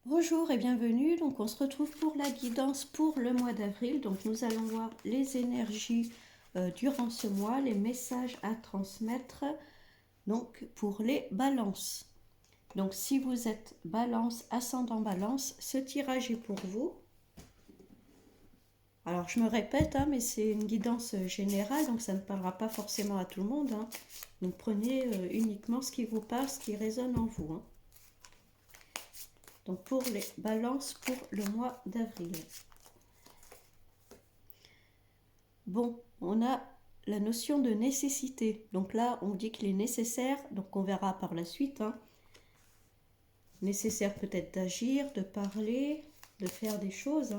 Bonjour et bienvenue, donc on se retrouve pour la guidance pour le mois d'avril. Donc nous allons voir les énergies durant ce mois, les messages à transmettre donc pour les balances. Donc si vous êtes balance, ascendant balance, ce tirage est pour vous. Alors je me répète, mais c'est une guidance générale, donc ça ne parlera pas forcément à tout le monde. Donc prenez uniquement ce qui vous parle, ce qui résonne en vous. Donc pour les balances pour le mois d'avril. Bon, on a la notion de nécessité. Donc là, on dit qu'il est nécessaire, donc on verra par la suite. Nécessaire peut-être d'agir, de parler, de faire des choses.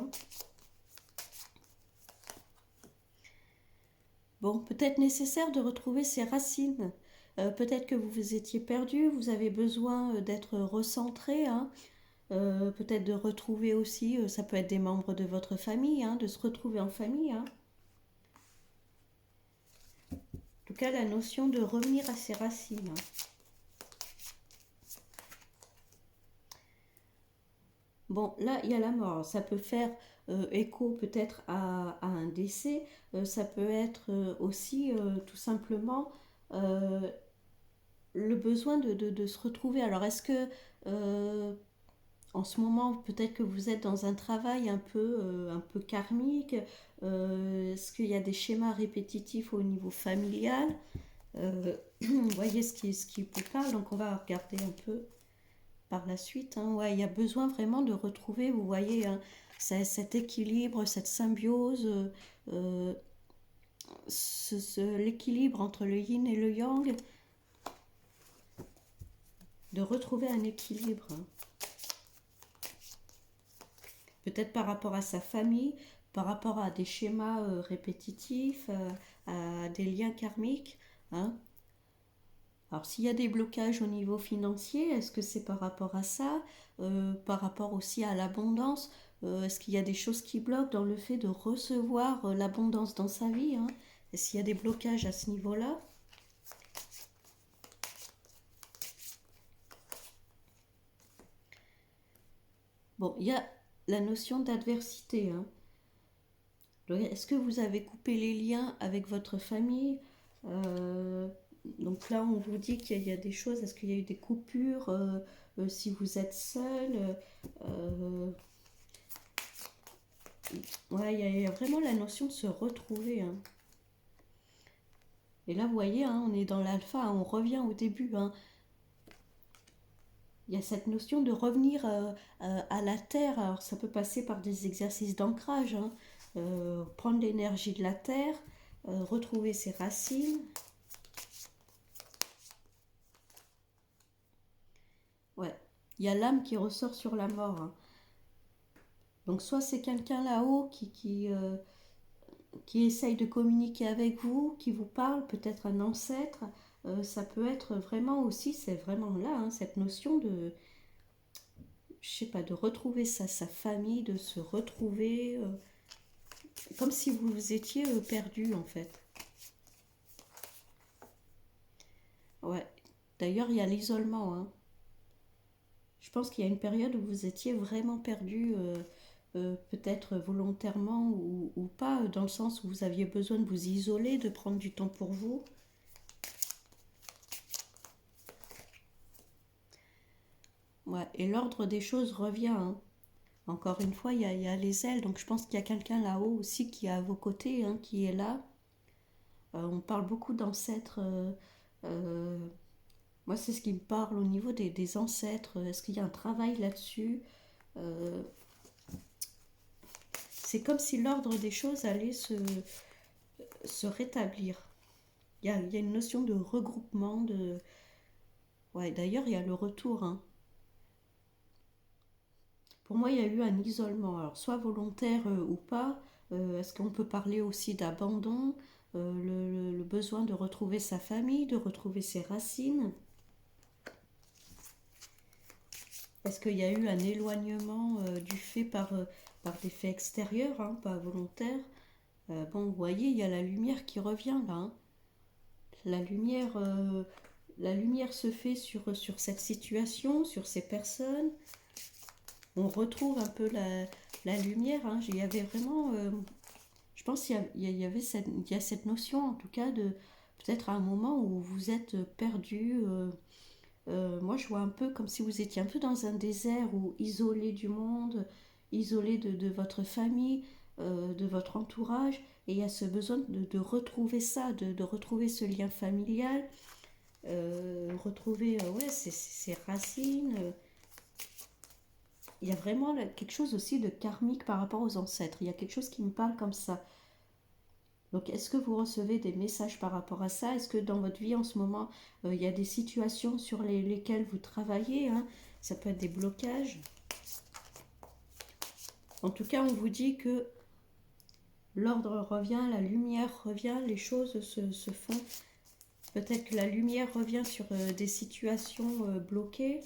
Bon, peut-être nécessaire de retrouver ses racines. Peut-être que vous vous étiez perdu, vous avez besoin d'être recentré. Peut-être de retrouver aussi, ça peut être des membres de votre famille, de se retrouver en famille. En tout cas, la notion de revenir à ses racines. Bon, là, il y a la mort. Ça peut faire écho peut-être à un décès. Ça peut être aussi tout simplement euh, le besoin de se retrouver. Alors, est-ce que en ce moment, peut-être que vous êtes dans un travail un peu karmique? Est-ce qu'il y a des schémas répétitifs au niveau familial? Vous voyez ce qui vous parle, donc on va regarder un peu par la suite. Ouais, il y a besoin vraiment de retrouver, vous voyez, cet équilibre, cette symbiose, euh, l'équilibre entre le yin et le yang, de retrouver un équilibre. Peut-être par rapport à sa famille, par rapport à des schémas répétitifs, à des liens karmiques. Alors s'il y a des blocages au niveau financier, est-ce que c'est par rapport à ça? Par rapport aussi à l'abondance? Est-ce qu'il y a des choses qui bloquent dans le fait de recevoir l'abondance dans sa vie? Est-ce qu'il y a des blocages à ce niveau-là? Bon, il y a la notion d'adversité. Est-ce que vous avez coupé les liens avec votre famille? Euh, donc là, on vous dit qu'il y a des choses. Est-ce qu'il y a eu des coupures si vous êtes seul? Ouais, il y a vraiment la notion de se retrouver. Et là, vous voyez, on est dans l'alpha, on revient au début. Il y a cette notion de revenir à la terre. Alors, ça peut passer par des exercices d'ancrage. Prendre l'énergie de la terre, retrouver ses racines. Ouais, il y a l'âme qui ressort sur la mort. Donc, soit c'est quelqu'un là-haut qui essaye de communiquer avec vous, qui vous parle, peut-être un ancêtre. Ça peut être vraiment aussi, c'est vraiment là, cette notion de, je sais pas, de retrouver sa famille, de se retrouver, comme si vous étiez perdu en fait. Ouais. D'ailleurs, il y a l'isolement. Je pense qu'il y a une période où vous étiez vraiment perdu, peut-être volontairement ou pas, dans le sens où vous aviez besoin de vous isoler, de prendre du temps pour vous. Ouais. Et l'ordre des choses revient. Encore une fois, il y a les ailes, donc je pense qu'il y a quelqu'un là-haut aussi qui est à vos côtés, qui est là. On parle beaucoup d'ancêtres. Euh, Moi, c'est ce qui me parle au niveau des ancêtres. Est-ce qu'il y a un travail là-dessus? Euh, c'est comme si l'ordre des choses allait se rétablir. Il y a une notion de regroupement. Ouais, d'ailleurs, il y a le retour. Pour moi, il y a eu un isolement, alors soit volontaire ou pas. Est-ce qu'on peut parler aussi d'abandon, le besoin de retrouver sa famille, de retrouver ses racines? Est-ce qu'il y a eu un éloignement du fait par des faits extérieurs, pas volontaires? Bon, vous voyez, il y a la lumière qui revient là. La lumière, la lumière se fait sur cette situation, sur ces personnes. on retrouve un peu la lumière. Hein. Il y avait vraiment, je pense qu'il y avait il y a cette notion en tout cas de peut-être à un moment où vous êtes perdu. Moi, je vois un peu comme si vous étiez un peu dans un désert ou isolé du monde, isolé de votre famille, de votre entourage. Et il y a ce besoin de retrouver ça, de retrouver ce lien familial, retrouver ouais, ses racines. Il y a vraiment quelque chose aussi de karmique par rapport aux ancêtres. Il y a quelque chose qui me parle comme ça. Donc, est-ce que vous recevez des messages par rapport à ça? Est-ce que dans votre vie en ce moment, il y a des situations sur lesquelles vous travaillez, hein? Ça peut être des blocages. En tout cas, on vous dit que l'ordre revient, la lumière revient, les choses se font. Peut-être que la lumière revient sur des situations bloquées.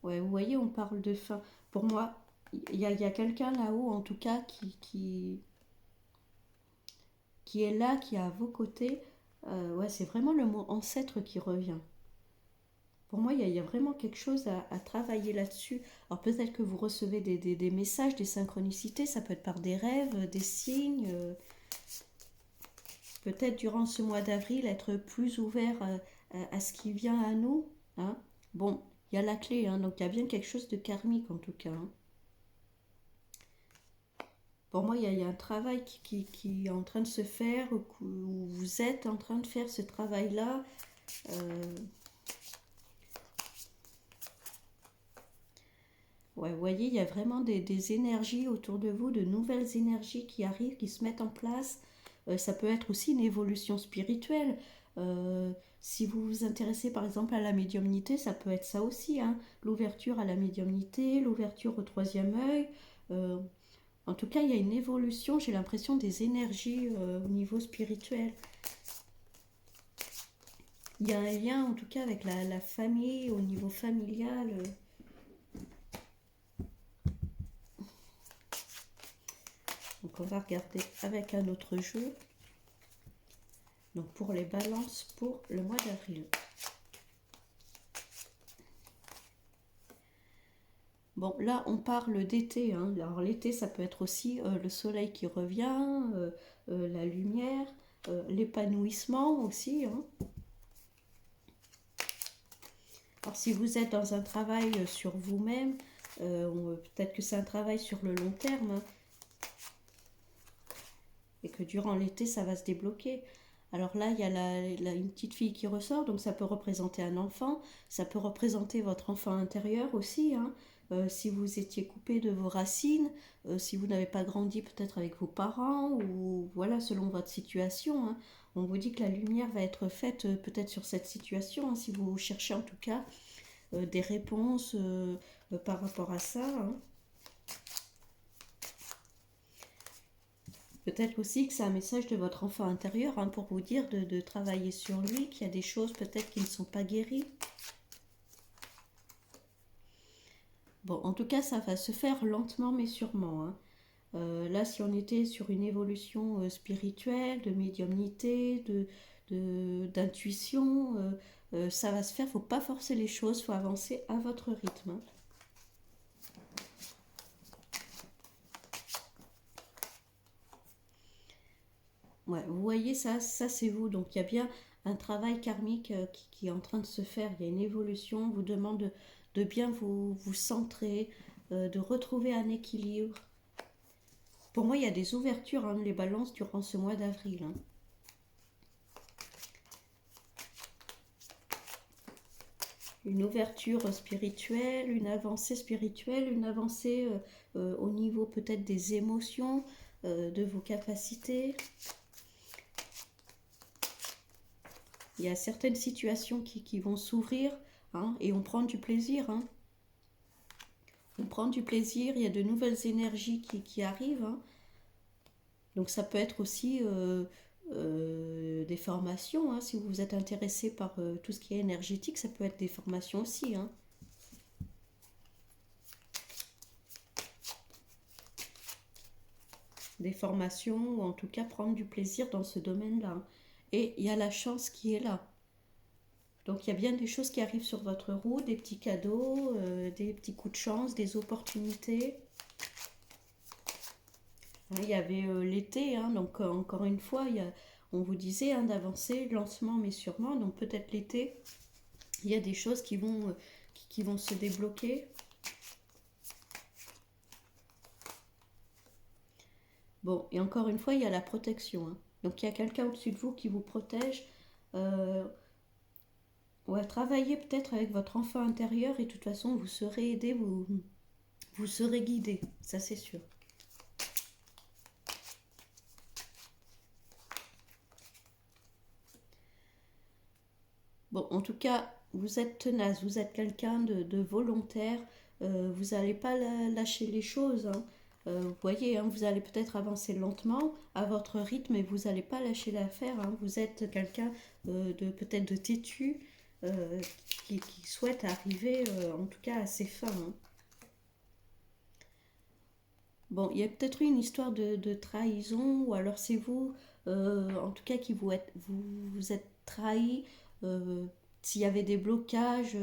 Ouais, vous voyez, on parle de fin. Pour moi, il y a quelqu'un là-haut, en tout cas, qui est là, qui est à vos côtés. Ouais, c'est vraiment le mot ancêtre qui revient. Pour moi, il y a vraiment quelque chose à travailler là-dessus. Alors peut-être que vous recevez des messages, des synchronicités, ça peut être par des rêves, des signes. Peut-être durant ce mois d'avril, être plus ouvert à ce qui vient à nous. Hein. Bon, il y a la clé, hein, donc il y a bien quelque chose de karmique en tout cas. Hein. Pour moi, il y a un travail qui est en train de se faire, où vous êtes en train de faire ce travail-là. Euh, ouais, vous voyez, il y a vraiment des énergies autour de vous, de nouvelles énergies qui arrivent, qui se mettent en place. Ça peut être aussi une évolution spirituelle. Euh, si vous vous intéressez par exemple à la médiumnité, ça peut être ça aussi. Hein. L'ouverture à la médiumnité, l'ouverture au troisième œil. Euh, En tout cas, il y a une évolution, j'ai l'impression, des énergies au niveau spirituel. Il y a un lien, en tout cas, avec la famille, au niveau familial. Donc, on va regarder avec un autre jeu. Donc, pour les balances pour le mois d'avril. Bon, là, on parle d'été. Hein. Alors, l'été, ça peut être aussi le soleil qui revient, la lumière, l'épanouissement aussi. Hein. Alors, si vous êtes dans un travail sur vous-même, peut-être que c'est un travail sur le long terme, hein, et que durant l'été, ça va se débloquer. Alors là, il y a une petite fille qui ressort, donc ça peut représenter un enfant, ça peut représenter votre enfant intérieur aussi. Hein. Si vous étiez coupé de vos racines, si vous n'avez pas grandi peut-être avec vos parents, ou voilà, selon votre situation. Hein. On vous dit que la lumière va être faite peut-être sur cette situation, hein, si vous cherchez en tout cas des réponses par rapport à ça. Hein. Peut-être aussi que c'est un message de votre enfant intérieur hein, pour vous dire de travailler sur lui, qu'il y a des choses peut-être qui ne sont pas guéries. Bon, en tout cas, ça va se faire lentement mais sûrement. Hein. Là, si on était sur une évolution spirituelle, de médiumnité, d'intuition, ça va se faire. Faut pas forcer les choses, faut avancer à votre rythme. Hein. Ouais, vous voyez, ça c'est vous. Donc il y a bien un travail karmique qui est en train de se faire. Il y a une évolution. On vous demande de bien vous centrer, de retrouver un équilibre. Pour moi, il y a des ouvertures, hein, les balances durant ce mois d'avril. Hein. Une ouverture spirituelle, une avancée spirituelle, une avancée au niveau peut-être des émotions, de vos capacités. Il y a certaines situations qui vont s'ouvrir hein, et on prend du plaisir. Hein. On prend du plaisir, il y a de nouvelles énergies qui arrivent. Hein. Donc ça peut être aussi des formations. Hein. Si vous êtes intéressé par tout ce qui est énergétique, ça peut être des formations aussi. Hein. Des formations ou en tout cas prendre du plaisir dans ce domaine-là. Hein. Et il y a la chance qui est là. Donc il y a bien des choses qui arrivent sur votre route, des petits cadeaux, des petits coups de chance, des opportunités. Hein, il y avait l'été, hein, donc encore une fois, on vous disait hein, d'avancer lentement mais sûrement. Donc peut-être l'été, il y a des choses qui vont se débloquer. Bon, et encore une fois, il y a la protection. Hein. Donc il y a quelqu'un au-dessus de vous qui vous protège. Euh, ouais, travaillez peut-être avec votre enfant intérieur et de toute façon, vous serez aidé, vous serez guidé. Ça, c'est sûr. Bon, en tout cas, vous êtes tenace, vous êtes quelqu'un de volontaire. Vous n'allez pas lâcher les choses. Hein. Vous voyez, hein, vous allez peut-être avancer lentement à votre rythme, mais vous n'allez pas lâcher l'affaire. Hein. Vous êtes quelqu'un de peut-être de têtu euh, qui souhaite arriver, en tout cas, à ses fins. Hein. Bon, il y a peut-être eu une histoire de trahison, ou alors c'est vous, en tout cas, vous êtes trahi. euh, S'il y avait des blocages,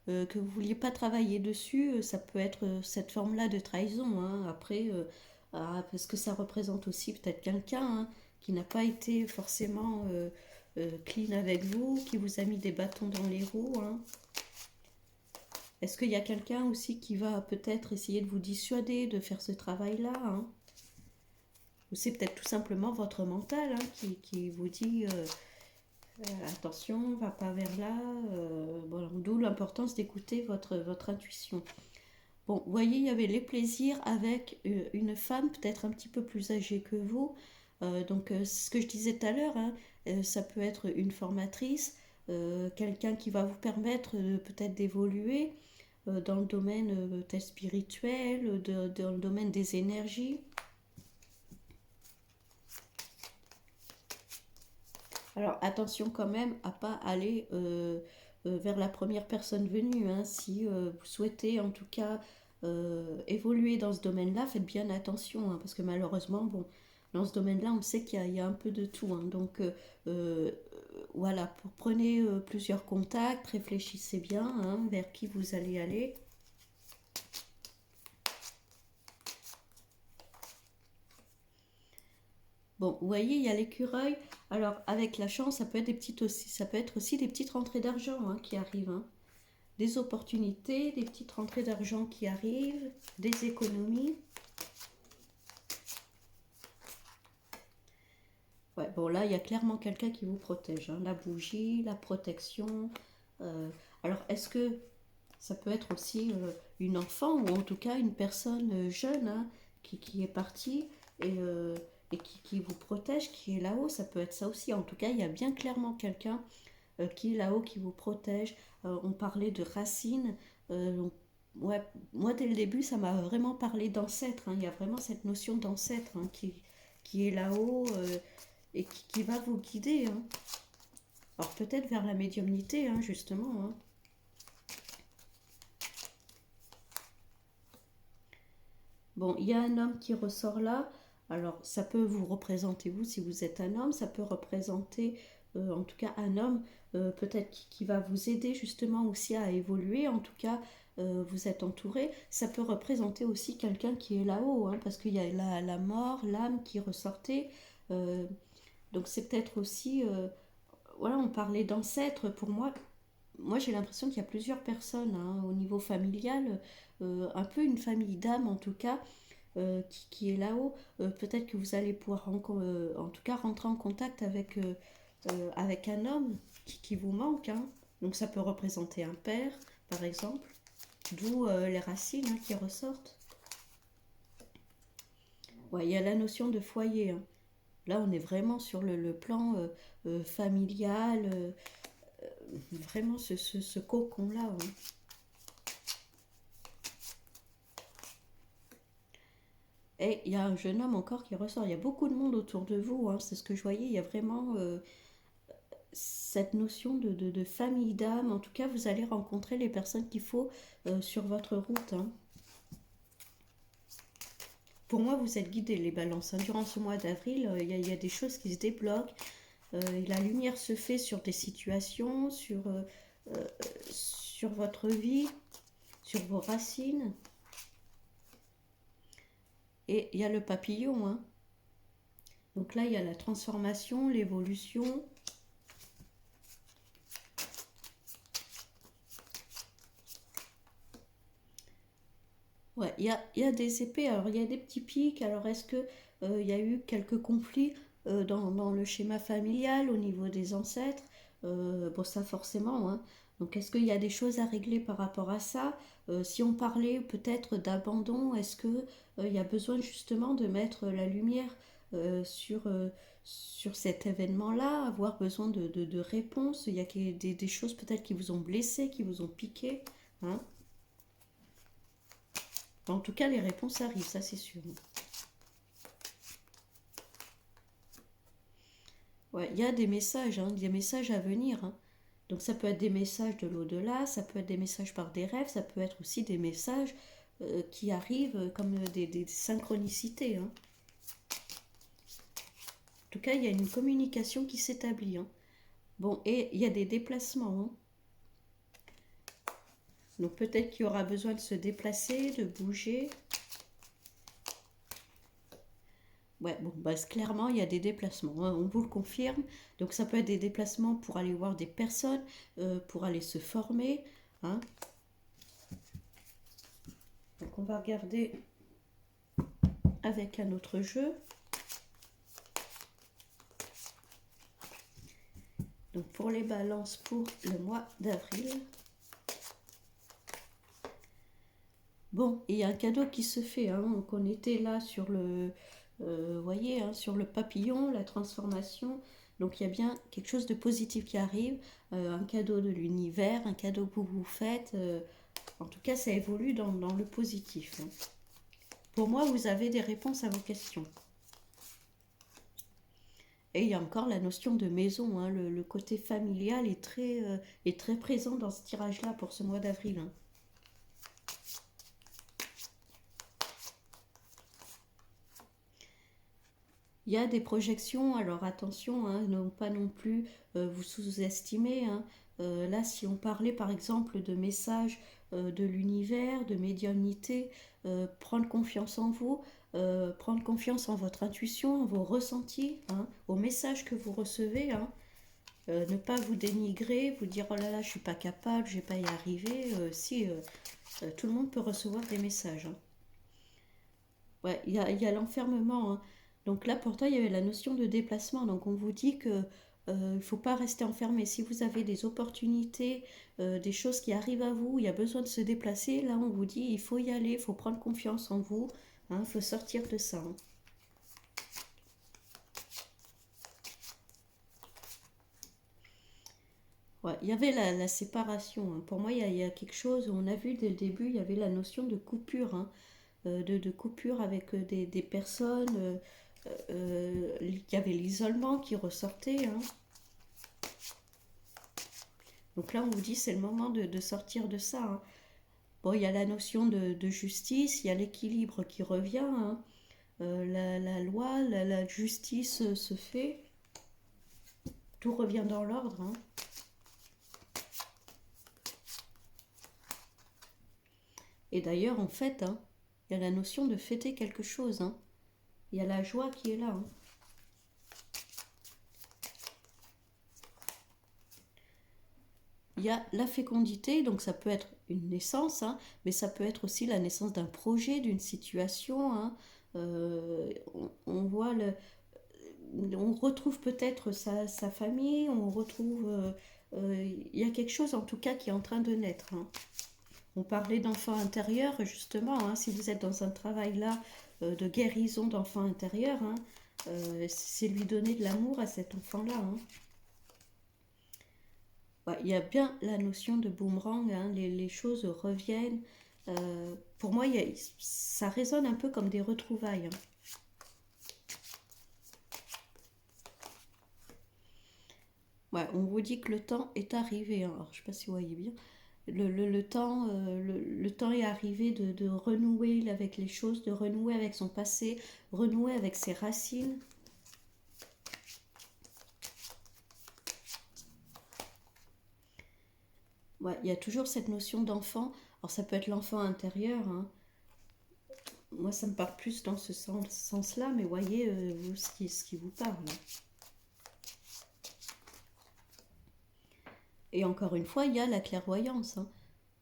que vous ne vouliez pas travailler dessus, ça peut être cette forme-là de trahison. Hein. Après, parce que ça représente aussi peut-être quelqu'un hein, qui n'a pas été forcément clean avec vous, qui vous a mis des bâtons dans les roues. Hein. Est-ce qu'il y a quelqu'un aussi qui va peut-être essayer de vous dissuader de faire ce travail-là hein. Ou c'est peut-être tout simplement votre mental hein, qui vous dit attention, va pas vers là. Bon, d'où l'importance d'écouter votre intuition. Bon, vous voyez, il y avait les plaisirs avec une femme peut-être un petit peu plus âgée que vous. Donc, ce que je disais tout à l'heure, hein, ça peut être une formatrice, quelqu'un qui va vous permettre peut-être d'évoluer dans le domaine peut-être spirituel, dans le domaine des énergies. Alors attention quand même à pas aller vers la première personne venue. Hein. Si vous souhaitez en tout cas évoluer dans ce domaine-là, faites bien attention hein, parce que malheureusement, bon, dans ce domaine-là, on sait qu'il y a un peu de tout. Hein. Donc euh, voilà, prenez plusieurs contacts, réfléchissez bien hein, vers qui vous allez aller. Bon, vous voyez, il y a l'écureuil. Alors, avec la chance, ça peut être ça peut être aussi des petites rentrées d'argent hein, qui arrivent. Hein. Des opportunités, des petites rentrées d'argent qui arrivent, des économies. Ouais, bon, là, il y a clairement quelqu'un qui vous protège. Hein. La bougie, la protection. Euh, alors, est-ce que ça peut être aussi une enfant ou en tout cas une personne jeune hein, qui est partie et qui vous protège, qui est là-haut. Ça peut être ça aussi. En tout cas, il y a bien clairement quelqu'un qui est là-haut, qui vous protège. On parlait de racines. Ouais, moi, dès le début, ça m'a vraiment parlé d'ancêtre. Hein. Il y a vraiment cette notion d'ancêtre hein, qui est là-haut et qui va vous guider. Hein. Alors peut-être vers la médiumnité, hein, justement. Hein. Bon, il y a un homme qui ressort là. Alors, ça peut vous représenter, vous, si vous êtes un homme, ça peut représenter, en tout cas, un homme, peut-être qui va vous aider justement aussi à évoluer. En tout cas, vous êtes entouré. Ça peut représenter aussi quelqu'un qui est là-haut, hein, parce qu'il y a la mort, l'âme qui ressortait. Euh, donc, c'est peut-être aussi, voilà, on parlait d'ancêtres. Pour moi, j'ai l'impression qu'il y a plusieurs personnes hein, au niveau familial, un peu une famille d'âmes en tout cas, qui est là-haut. Peut-être que vous allez pouvoir en tout cas rentrer en contact avec un homme qui vous manque. Hein. Donc ça peut représenter un père, par exemple, d'où les racines hein, qui ressortent. Ouais, il y a la notion de foyer. Hein. Là, on est vraiment sur le plan familial, vraiment ce cocon-là. Hein. Et il y a un jeune homme encore qui ressort. Il y a beaucoup de monde autour de vous. Hein, c'est ce que je voyais. Il y a vraiment cette notion de famille d'âme. En tout cas, vous allez rencontrer les personnes qu'il faut sur votre route. Hein. Pour moi, vous êtes guidés, les balances. Hein. Durant ce mois d'avril, il y a des choses qui se débloquent. La lumière se fait sur des situations, sur sur votre vie, sur vos racines. Et il y a le papillon, hein. Donc là, il y a la transformation, l'évolution. Ouais, il y a des épées, alors il y a des petits pics, alors est-ce que il y a eu quelques conflits dans le schéma familial au niveau des ancêtres? Bon, ça forcément, hein. Donc est-ce qu'il y a des choses à régler par rapport à ça? Si on parlait peut-être d'abandon, est-ce que il y a besoin justement de mettre la lumière sur cet événement-là, avoir besoin de réponses? Il y a des choses peut-être qui vous ont blessé, qui vous ont piqué, hein? En tout cas, les réponses arrivent, ça c'est sûr. Ouais, il y a des messages, hein, des messages à venir, hein. Donc ça peut être des messages de l'au-delà, ça peut être des messages par des rêves, ça peut être aussi des messages qui arrivent comme des synchronicités, hein. En tout cas, il y a une communication qui s'établit, hein. Bon, et il y a des déplacements, hein. Donc peut-être qu'il y aura besoin de se déplacer, de bouger. Ouais, bon, bah, clairement, il y a des déplacements, hein, on vous le confirme. Donc, ça peut être des déplacements pour aller voir des personnes, pour aller se former, hein. Donc, on va regarder avec un autre jeu. Donc, pour les balances pour le mois d'avril. Bon, il y a un cadeau qui se fait, hein. Donc, on était là sur le, voyez, hein, sur le papillon, la transformation. Donc il y a bien quelque chose de positif qui arrive, un cadeau de l'univers, un cadeau que vous faites. En tout cas, ça évolue dans le positif, hein. Pour moi, vous avez des réponses à vos questions. Et il y a encore la notion de maison, hein. Le côté familial est très présent dans ce tirage-là pour ce mois d'avril, hein. Il y a des projections, alors attention, hein, non pas non plus vous sous-estimer, hein. Là, si on parlait par exemple de messages de l'univers, de médiumnité, prendre confiance en vous, prendre confiance en votre intuition, en vos ressentis, hein, aux messages que vous recevez, hein. Ne pas vous dénigrer, vous dire oh là là, je suis pas capable, je vais pas y arriver. Si tout le monde peut recevoir des messages, hein. Ouais, il y a l'enfermement, hein. Donc là, pourtant, il y avait la notion de déplacement. Donc on vous dit que il ne faut pas rester enfermé. Si vous avez des opportunités, des choses qui arrivent à vous, il y a besoin de se déplacer. Là, on vous dit il faut y aller, il faut prendre confiance en vous, hein, il faut sortir de ça, hein. Ouais, il y avait la séparation, hein. Pour moi, il y a quelque chose, on a vu dès le début, il y avait la notion de coupure, hein, de coupure avec des personnes. Il y avait l'isolement qui ressortait, hein. Donc là, on vous dit c'est le moment de sortir de ça, hein. Bon, il y a la notion de justice, il y a l'équilibre qui revient, hein. La loi, la justice se fait, tout revient dans l'ordre, hein. Et d'ailleurs, en fait, hein, il y a la notion de fêter quelque chose, hein. Il y a la joie qui est là, hein. Il y a la fécondité, donc ça peut être une naissance, hein, mais ça peut être aussi la naissance d'un projet, d'une situation, hein. On voit on retrouve peut-être sa famille, on retrouve, il y a quelque chose en tout cas qui est en train de naître, hein. On parlait d'enfant intérieur, justement, hein, si vous êtes dans un travail là de guérison d'enfant intérieur, hein, c'est lui donner de l'amour à cet enfant-là, hein. Ouais, il y a bien la notion de boomerang, hein, les choses reviennent. Pour moi, ça résonne un peu comme des retrouvailles, hein. Ouais, on vous dit que le temps est arrivé, hein. Alors, je ne sais pas si vous voyez bien. Le temps est arrivé de renouer avec les choses, de renouer avec son passé, renouer avec ses racines. Ouais, il y a toujours cette notion d'enfant. Alors ça peut être l'enfant intérieur, hein. Moi, ça me parle plus dans ce sens-là, mais voyez vous, ce qui vous parle. Et encore une fois, il y a la clairvoyance, hein.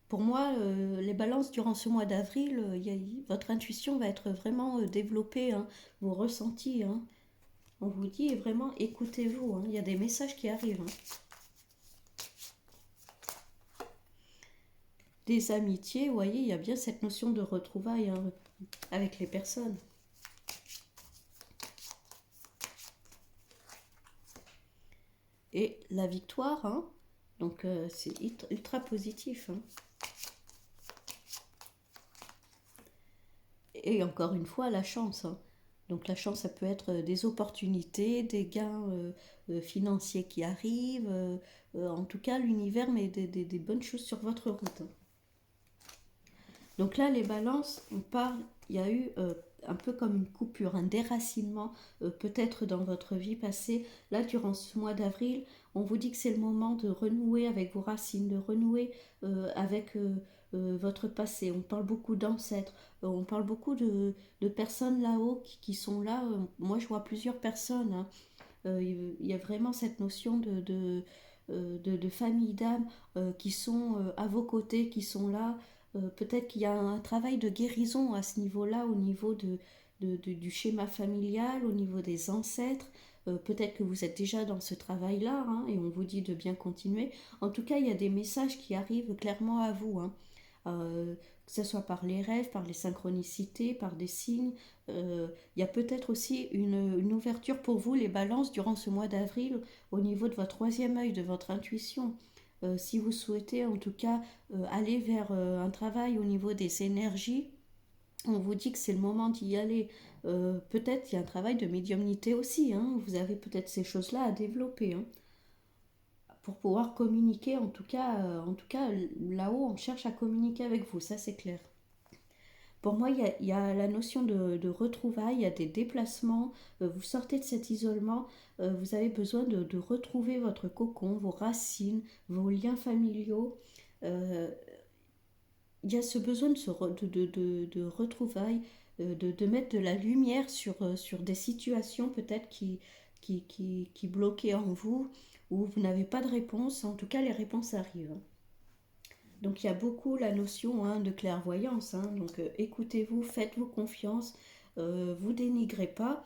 Pour moi, les balances durant ce mois d'avril, votre intuition va être vraiment développée, hein, vos ressentis, hein. On vous dit vraiment écoutez-vous, hein. Il y a des messages qui arrivent, hein. Des amitiés, vous voyez, il y a bien cette notion de retrouvailles, hein, avec les personnes. Et la victoire, hein, donc c'est ultra positif, hein. Et encore une fois, la chance, hein. Donc la chance, ça peut être des opportunités, des gains financiers qui arrivent. En tout cas, l'univers met des bonnes choses sur votre route, hein. Donc là, les balances, on parle, il y a eu un peu comme une coupure, un déracinement peut-être dans votre vie passée. Là, durant ce mois d'avril, on vous dit que c'est le moment de renouer avec vos racines, de renouer avec votre passé. On parle beaucoup d'ancêtres, on parle beaucoup de personnes là-haut qui sont là. Moi, je vois plusieurs personnes, hein. Il y a vraiment cette notion de famille d'âme qui sont à vos côtés, qui sont là. Peut-être qu'il y a un travail de guérison à ce niveau-là, au niveau du schéma familial, au niveau des ancêtres. Peut-être que vous êtes déjà dans ce travail-là, hein, et on vous dit de bien continuer. En tout cas, il y a des messages qui arrivent clairement à vous, hein. Que ce soit par les rêves, par les synchronicités, par des signes. Il y a peut-être aussi une ouverture pour vous, les balances, durant ce mois d'avril, au niveau de votre troisième œil, de votre intuition. Si vous souhaitez en tout cas aller vers un travail au niveau des énergies, on vous dit que c'est le moment d'y aller. Peut-être il y a un travail de médiumnité aussi, hein. Vous avez peut-être ces choses-là à développer, hein, pour pouvoir communiquer. En tout cas là-haut, on cherche à communiquer avec vous, ça c'est clair. Pour moi, il y a la notion de retrouvailles, il y a des déplacements, vous sortez de cet isolement, vous avez besoin de retrouver votre cocon, vos racines, vos liens familiaux. Euh, il y a ce besoin de retrouvailles, de mettre de la lumière sur des situations peut-être qui bloquaient en vous, où vous n'avez pas de réponse. En tout cas, les réponses arrivent. Donc il y a beaucoup la notion, hein, de clairvoyance, hein. Donc écoutez-vous, faites-vous confiance, vous dénigrez pas.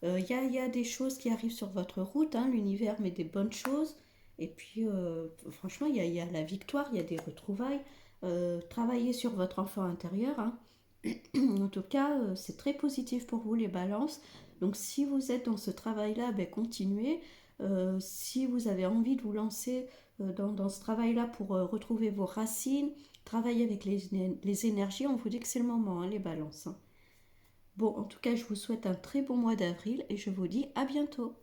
Il y a des choses qui arrivent sur votre route, hein, l'univers met des bonnes choses. Et puis franchement, il y a la victoire, il y a des retrouvailles. Travaillez sur votre enfant intérieur, hein. En tout cas, c'est très positif pour vous les balances. Donc si vous êtes dans ce travail-là, ben, continuez. Si vous avez envie de vous lancer dans ce travail-là pour retrouver vos racines, travailler avec les énergies, on vous dit que c'est le moment, hein, les balances, hein. Bon, en tout cas, je vous souhaite un très bon mois d'avril et je vous dis à bientôt.